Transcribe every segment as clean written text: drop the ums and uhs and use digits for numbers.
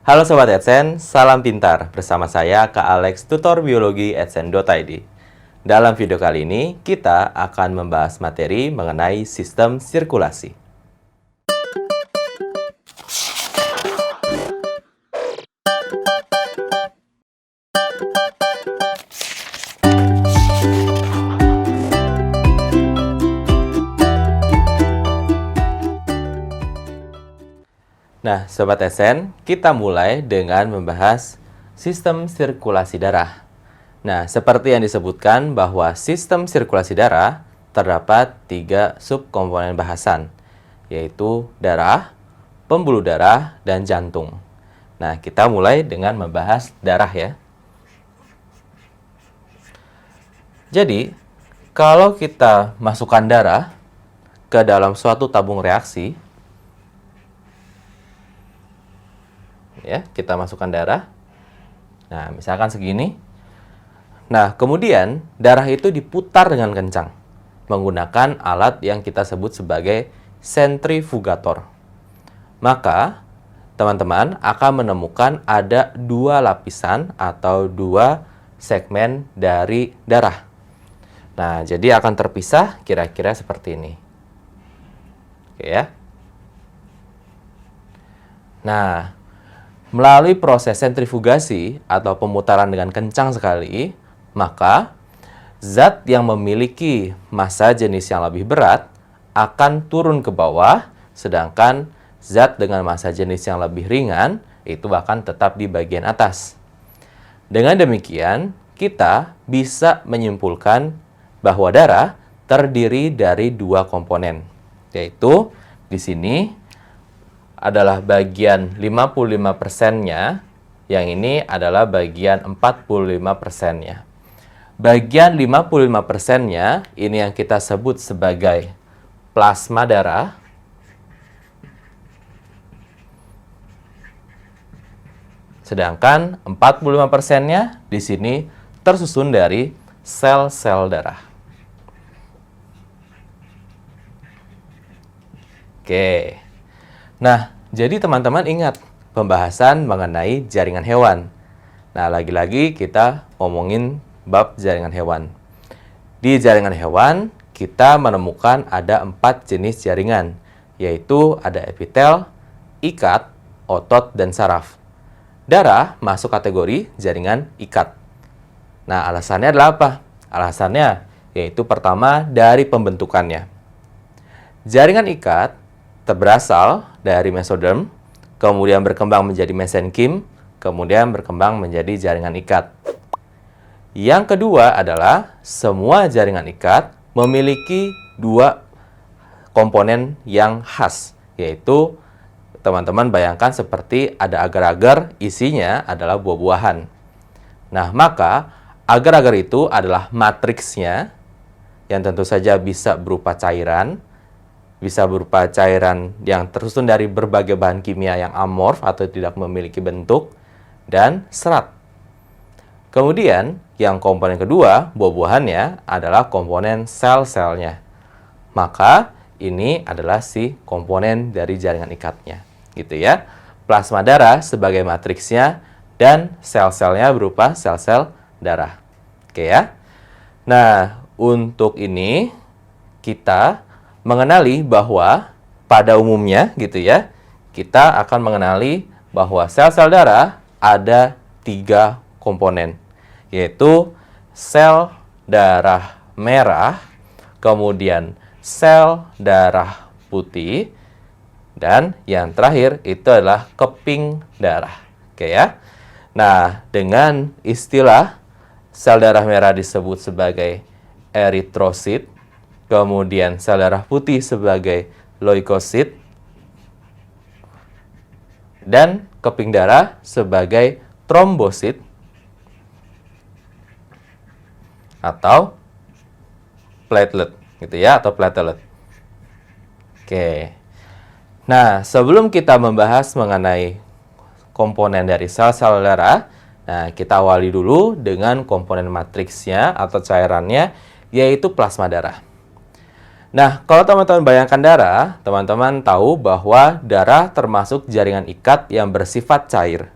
Halo Sobat Adsense, salam pintar. Bersama saya Kak Alex, tutor biologi adsense.id. Dalam video kali ini, kita akan membahas materi mengenai sistem sirkulasi. Nah, Sobat Adsense, kita mulai dengan membahas sistem sirkulasi darah. Nah, seperti yang disebutkan bahwa sistem sirkulasi darah terdapat 3 subkomponen bahasan, yaitu darah, pembuluh darah, dan jantung. Nah, kita mulai dengan membahas darah ya. Jadi, kalau kita masukkan darah ke dalam suatu tabung reaksi, ya, kita masukkan darah. Nah, misalkan segini. Nah, kemudian darah itu diputar dengan kencang menggunakan alat yang kita sebut sebagai sentrifugator. Maka, teman-teman akan menemukan ada 2 lapisan atau 2 segmen dari darah. Nah, jadi akan terpisah kira-kira seperti ini. Oke ya. Nah, melalui proses sentrifugasi atau pemutaran dengan kencang sekali, maka zat yang memiliki massa jenis yang lebih berat akan turun ke bawah, sedangkan zat dengan massa jenis yang lebih ringan itu akan tetap di bagian atas. Dengan demikian, kita bisa menyimpulkan bahwa darah terdiri dari 2 komponen, yaitu di sini adalah bagian 55%-nya, yang ini adalah bagian 45%-nya. Bagian 55%-nya ini yang kita sebut sebagai plasma darah. Sedangkan 45%-nya di sini tersusun dari sel-sel darah. Oke. Nah, jadi teman-teman ingat pembahasan mengenai jaringan hewan. Nah, lagi-lagi kita ngomongin bab jaringan hewan. Di jaringan hewan, kita menemukan ada 4 jenis jaringan, yaitu ada epitel, ikat, otot, dan saraf. Darah masuk kategori jaringan ikat. Nah, alasannya adalah apa? Alasannya yaitu pertama dari pembentukannya. Jaringan ikat berasal dari mesoderm, kemudian berkembang menjadi mesenkim, kemudian berkembang menjadi jaringan ikat. Yang kedua adalah semua jaringan ikat memiliki 2 komponen yang khas, yaitu teman-teman bayangkan seperti ada agar-agar, isinya adalah buah-buahan. Nah, maka agar-agar itu adalah matriksnya, yang tentu saja bisa berupa cairan, bisa berupa cairan yang tersusun dari berbagai bahan kimia yang amorf atau tidak memiliki bentuk, dan serat. Kemudian, yang komponen kedua, buah-buahannya, adalah komponen sel-selnya. Maka, ini adalah si komponen dari jaringan ikatnya. Gitu ya. Plasma darah sebagai matriksnya, dan sel-selnya berupa sel-sel darah. Oke ya. Nah, untuk ini, kita mengenali bahwa pada umumnya gitu ya, kita akan mengenali bahwa sel-sel darah ada 3 komponen, yaitu sel darah merah, kemudian sel darah putih, dan yang terakhir itu adalah keping darah. Oke ya. Nah, dengan istilah sel darah merah disebut sebagai eritrosit, kemudian sel darah putih sebagai leukosit, dan keping darah sebagai trombosit atau platelet, gitu ya, atau platelet. Oke. Nah, sebelum kita membahas mengenai komponen dari sel-sel darah, nah, kita awali dulu dengan komponen matriksnya atau cairannya, yaitu plasma darah. Nah, kalau teman-teman bayangkan darah, teman-teman tahu bahwa darah termasuk jaringan ikat yang bersifat cair.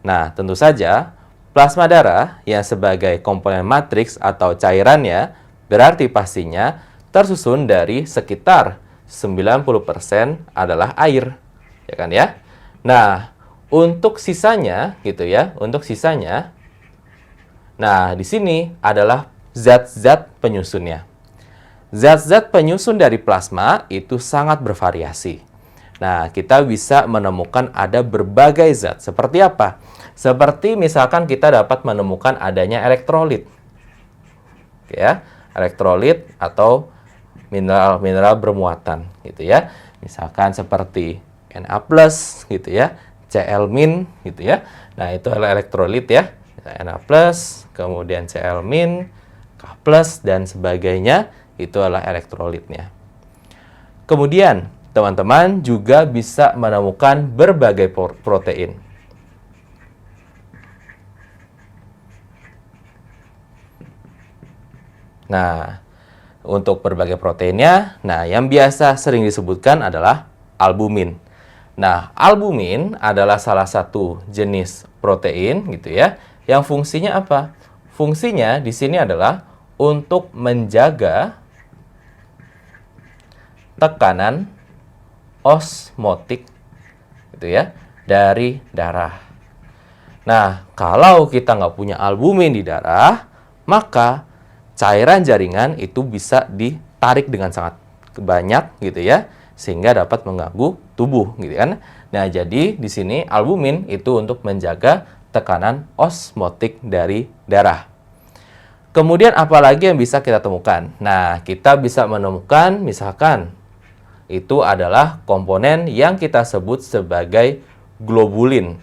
Nah, tentu saja plasma darah yang sebagai komponen matriks atau cairannya berarti pastinya tersusun dari sekitar 90% adalah air, ya kan ya? Nah, untuk sisanya gitu ya, nah di sini adalah zat-zat penyusunnya. Zat-zat penyusun dari plasma itu sangat bervariasi. Nah, kita bisa menemukan ada berbagai zat. Seperti apa? Seperti misalkan kita dapat menemukan adanya elektrolit. Ya, elektrolit atau mineral-mineral bermuatan gitu ya. Misalkan seperti Na+ gitu ya, Cl- gitu ya. Nah, itu adalah elektrolit ya. Na+, kemudian Cl-, K+ dan sebagainya itu adalah elektrolitnya. Kemudian, teman-teman juga bisa menemukan berbagai protein. Nah, untuk berbagai proteinnya, nah yang biasa sering disebutkan adalah albumin. Nah, albumin adalah salah satu jenis protein gitu ya, yang fungsinya apa? Fungsinya di sini adalah untuk menjaga tekanan osmotik gitu ya dari darah. Nah, kalau kita nggak punya albumin di darah, maka cairan jaringan itu bisa ditarik dengan sangat banyak gitu ya, sehingga dapat mengganggu tubuh gitu kan. Nah, jadi di sini albumin itu untuk menjaga tekanan osmotik dari darah. Kemudian apalagi yang bisa kita temukan? Nah, kita bisa menemukan misalkan itu adalah komponen yang kita sebut sebagai globulin.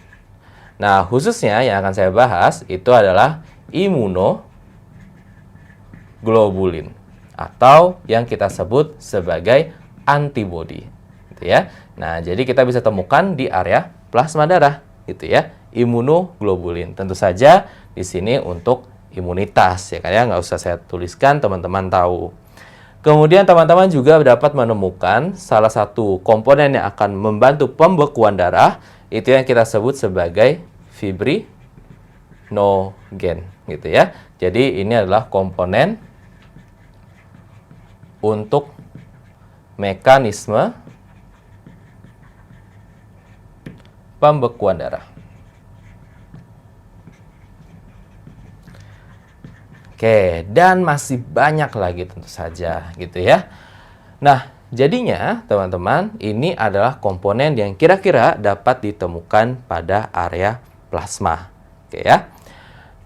Nah, khususnya yang akan saya bahas itu adalah imunoglobulin atau yang kita sebut sebagai antibodi, gitu ya. Nah, jadi kita bisa temukan di area plasma darah, gitu ya, imunoglobulin. Tentu saja di sini untuk imunitas, ya kan ya, nggak usah saya tuliskan, teman-teman tahu. Kemudian teman-teman juga dapat menemukan salah satu komponen yang akan membantu pembekuan darah, itu yang kita sebut sebagai fibrinogen, gitu ya. Jadi ini adalah komponen untuk mekanisme pembekuan darah. Oke, dan masih banyak lagi tentu saja gitu ya. Nah, jadinya teman-teman, ini adalah komponen yang kira-kira dapat ditemukan pada area plasma. Oke ya.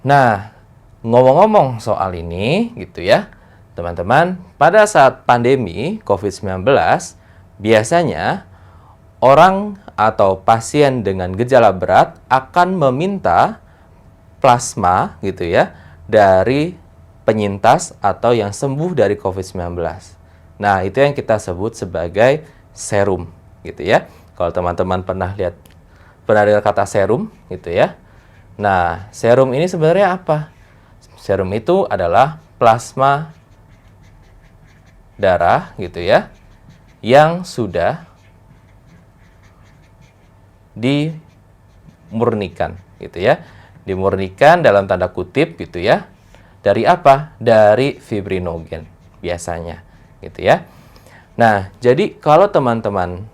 Nah, ngomong-ngomong soal ini gitu ya, teman-teman, pada saat pandemi COVID-19, biasanya orang atau pasien dengan gejala berat akan meminta plasma gitu ya dari penyintas atau yang sembuh dari COVID-19. Nah, itu yang kita sebut sebagai serum gitu ya. Kalau teman-teman pernah dengar kata serum gitu ya. Nah, serum ini sebenarnya apa? Serum itu adalah plasma darah gitu ya yang sudah dimurnikan gitu ya. Dimurnikan dalam tanda kutip gitu ya. Dari apa? Dari fibrinogen biasanya gitu ya. Nah, jadi kalau teman-teman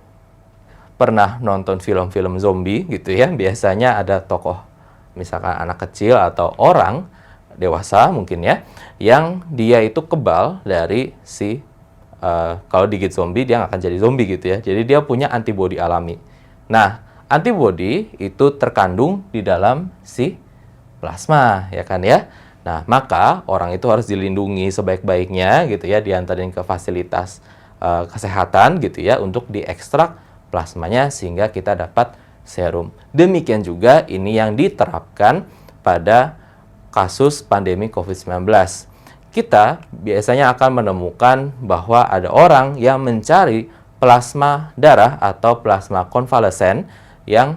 pernah nonton film-film zombie gitu ya, biasanya ada tokoh misalkan anak kecil atau orang dewasa mungkin ya, yang dia itu kebal dari kalau digigit zombie dia nggak akan jadi zombie gitu ya. Jadi dia punya antibodi alami. Nah, antibodi itu terkandung di dalam si plasma ya kan ya. Nah, maka orang itu harus dilindungi sebaik-baiknya gitu ya, diantarin ke fasilitas kesehatan gitu ya untuk diekstrak plasmanya sehingga kita dapat serum. Demikian juga ini yang diterapkan pada kasus pandemi COVID-19. Kita biasanya akan menemukan bahwa ada orang yang mencari plasma darah atau plasma konvalesen yang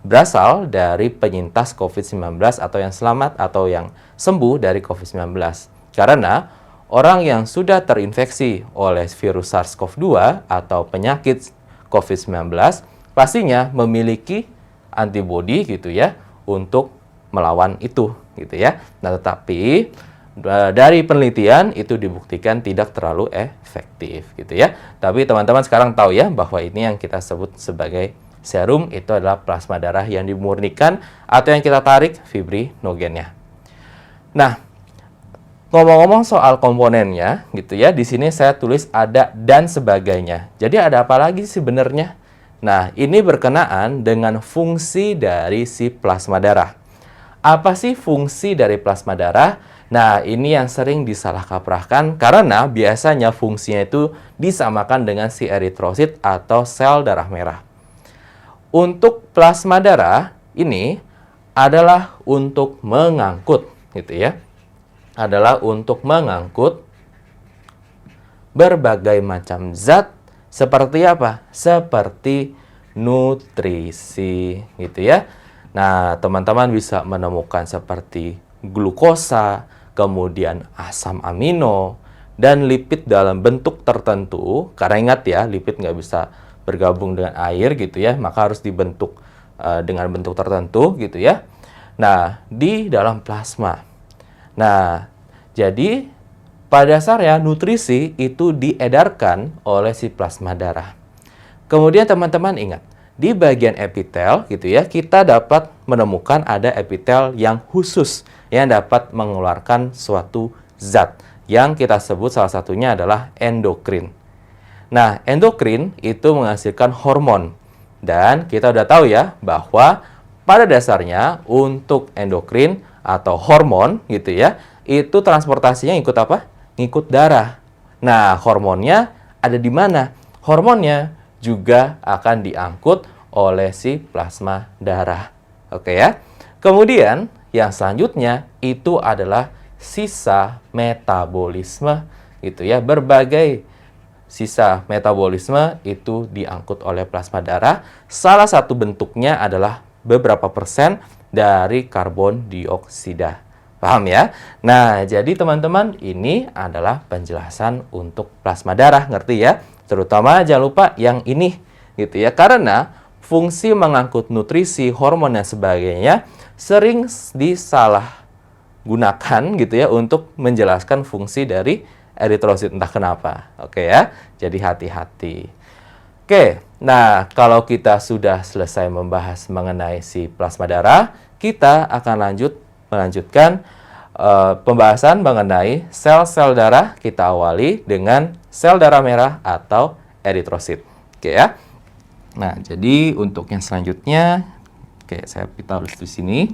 berasal dari penyintas COVID-19 atau yang selamat atau yang sembuh dari COVID-19. Karena orang yang sudah terinfeksi oleh virus SARS-CoV-2 atau penyakit COVID-19 pastinya memiliki antibodi gitu ya untuk melawan itu, gitu ya. Nah, tetapi dari penelitian itu dibuktikan tidak terlalu efektif, gitu ya. Tapi teman-teman sekarang tahu ya bahwa ini yang kita sebut sebagai serum itu adalah plasma darah yang dimurnikan atau yang kita tarik fibrinogennya. Nah, ngomong-ngomong soal komponennya, gitu ya, di sini saya tulis ada dan sebagainya. Jadi ada apa lagi sebenarnya? Nah, ini berkenaan dengan fungsi dari si plasma darah. Apa sih fungsi dari plasma darah? Nah, ini yang sering disalah kaprahkan karena biasanya fungsinya itu disamakan dengan si eritrosit atau sel darah merah. Untuk plasma darah ini adalah untuk mengangkut, gitu ya. Adalah untuk mengangkut berbagai macam zat seperti apa? Seperti nutrisi, gitu ya. Nah, teman-teman bisa menemukan seperti glukosa, kemudian asam amino, dan lipid dalam bentuk tertentu. Karena ingat ya, lipid nggak bisa bergabung dengan air, gitu ya. Maka harus dibentuk dengan bentuk tertentu, gitu ya. Nah, di dalam plasma. Nah, jadi pada dasarnya nutrisi itu diedarkan oleh si plasma darah. Kemudian teman-teman ingat, di bagian epitel gitu ya, kita dapat menemukan ada epitel yang khusus yang dapat mengeluarkan suatu zat yang kita sebut salah satunya adalah endokrin. Nah, endokrin itu menghasilkan hormon. Dan kita udah tahu ya bahwa pada dasarnya untuk endokrin atau hormon gitu ya, itu transportasinya ikut apa? Ngikut darah. Nah, hormonnya ada di mana? Hormonnya juga akan diangkut oleh si plasma darah. Oke ya. Kemudian yang selanjutnya itu adalah sisa metabolisme gitu ya. Berbagai sisa metabolisme itu diangkut oleh plasma darah. Salah satu bentuknya adalah beberapa persen dari karbon dioksida. Paham ya? Nah, jadi teman-teman, ini adalah penjelasan untuk plasma darah, ngerti ya? Terutama jangan lupa yang ini, gitu ya. Karena fungsi mengangkut nutrisi, hormon dan sebagainya sering disalah gunakan gitu ya untuk menjelaskan fungsi dari eritrosit entah kenapa. Oke ya? Jadi hati-hati. Oke, nah kalau kita sudah selesai membahas mengenai si plasma darah, kita akan melanjutkan pembahasan mengenai sel-sel darah. Kita awali dengan sel darah merah atau eritrosit. Oke ya. Nah, jadi untuk yang selanjutnya, oke, saya taruh di sini.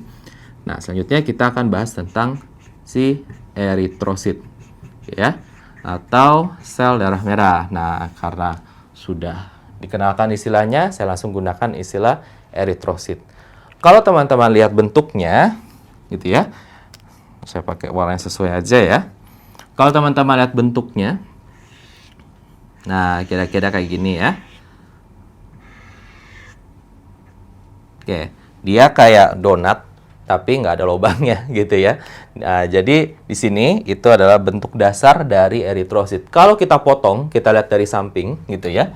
Nah, selanjutnya kita akan bahas tentang si eritrosit, ya, atau sel darah merah. Nah, karena sudah dikenalkan istilahnya, saya langsung gunakan istilah eritrosit. Kalau teman-teman lihat bentuknya, gitu ya, saya pakai warna yang sesuai aja ya. Kalau teman-teman lihat bentuknya, nah kira-kira kayak gini ya. Oke, dia kayak donat, tapi nggak ada lubangnya gitu ya. Nah, jadi di sini itu adalah bentuk dasar dari eritrosit. Kalau kita potong, kita lihat dari samping gitu ya.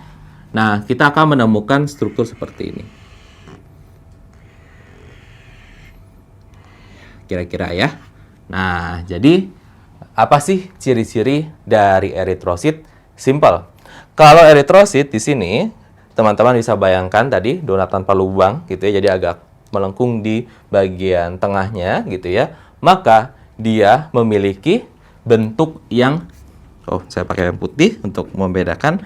Nah, kita akan menemukan struktur seperti ini. Kira-kira ya. Nah, jadi apa sih ciri-ciri dari eritrosit? Simple. Kalau eritrosit di sini, teman-teman bisa bayangkan tadi donat tanpa lubang gitu ya, jadi agak melengkung di bagian tengahnya gitu ya. Maka dia memiliki bentuk yang saya pakai yang putih untuk membedakan.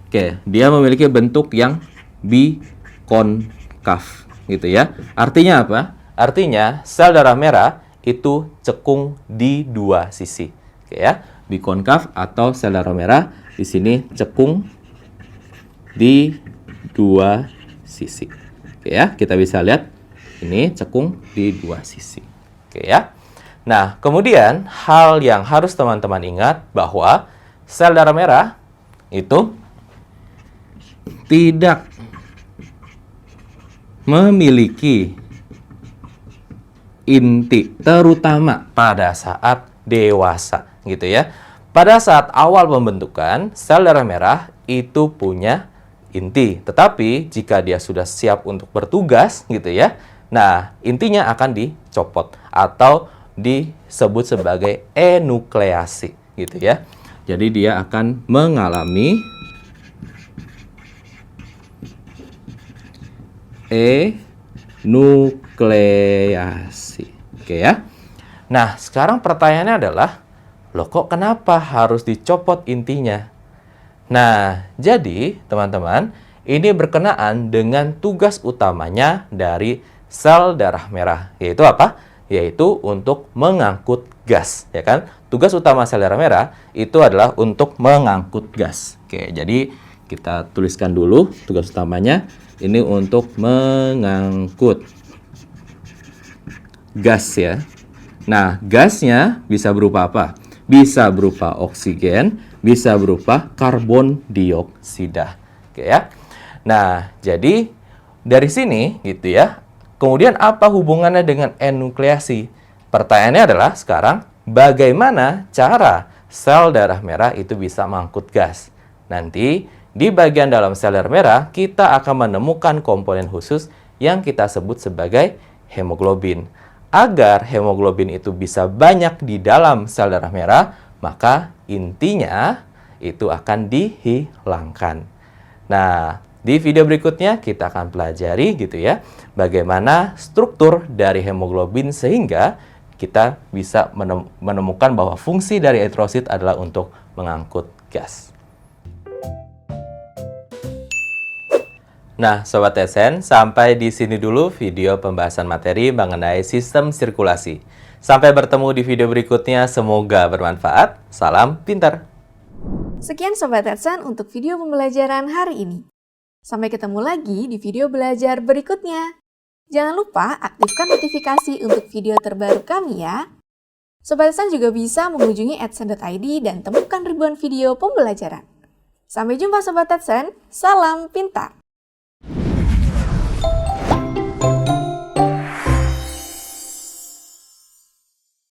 Oke, dia memiliki bentuk yang bikonkaf gitu ya. Artinya apa? Artinya sel darah merah itu cekung di dua sisi. Oke ya, bikonkaf atau sel darah merah di sini cekung di dua sisi. Oke ya, kita bisa lihat ini cekung di dua sisi. Oke ya. Nah, kemudian hal yang harus teman-teman ingat bahwa sel darah merah itu tidak memiliki inti, terutama pada saat dewasa, gitu ya. Pada saat awal pembentukan, sel darah merah itu punya inti. Tetapi jika dia sudah siap untuk bertugas, gitu ya, Nah, intinya akan dicopot atau disebut sebagai enukleasi gitu ya. Jadi dia akan mengalami enukleasi. Oke ya. Nah, sekarang pertanyaannya adalah, loh kok kenapa harus dicopot intinya? Nah, jadi teman-teman, ini berkenaan dengan tugas utamanya dari sel darah merah. Yaitu apa? Yaitu untuk mengangkut gas, ya kan? Tugas utama sel darah merah itu adalah untuk mengangkut gas. Oke, jadi kita tuliskan dulu tugas utamanya. Ini untuk mengangkut gas ya. Nah, gasnya bisa berupa apa? Bisa berupa oksigen, bisa berupa karbon dioksida. Oke ya. Nah, jadi dari sini gitu ya. Kemudian apa hubungannya dengan enukleasi? Pertanyaannya adalah sekarang bagaimana cara sel darah merah itu bisa mengangkut gas? Nanti di bagian dalam sel darah merah kita akan menemukan komponen khusus yang kita sebut sebagai hemoglobin. Agar hemoglobin itu bisa banyak di dalam sel darah merah, maka intinya itu akan dihilangkan. Nah, di video berikutnya kita akan pelajari gitu ya, bagaimana struktur dari hemoglobin sehingga kita bisa menemukan bahwa fungsi dari eritrosit adalah untuk mengangkut gas. Nah, Sobat TSN, sampai di sini dulu video pembahasan materi mengenai sistem sirkulasi. Sampai bertemu di video berikutnya, semoga bermanfaat. Salam pintar! Sekian Sobat TSN untuk video pembelajaran hari ini. Sampai ketemu lagi di video belajar berikutnya. Jangan lupa aktifkan notifikasi untuk video terbaru kami ya. Sobat TSN juga bisa mengunjungi @sen.id dan temukan ribuan video pembelajaran. Sampai jumpa Sobat TSN, salam pintar!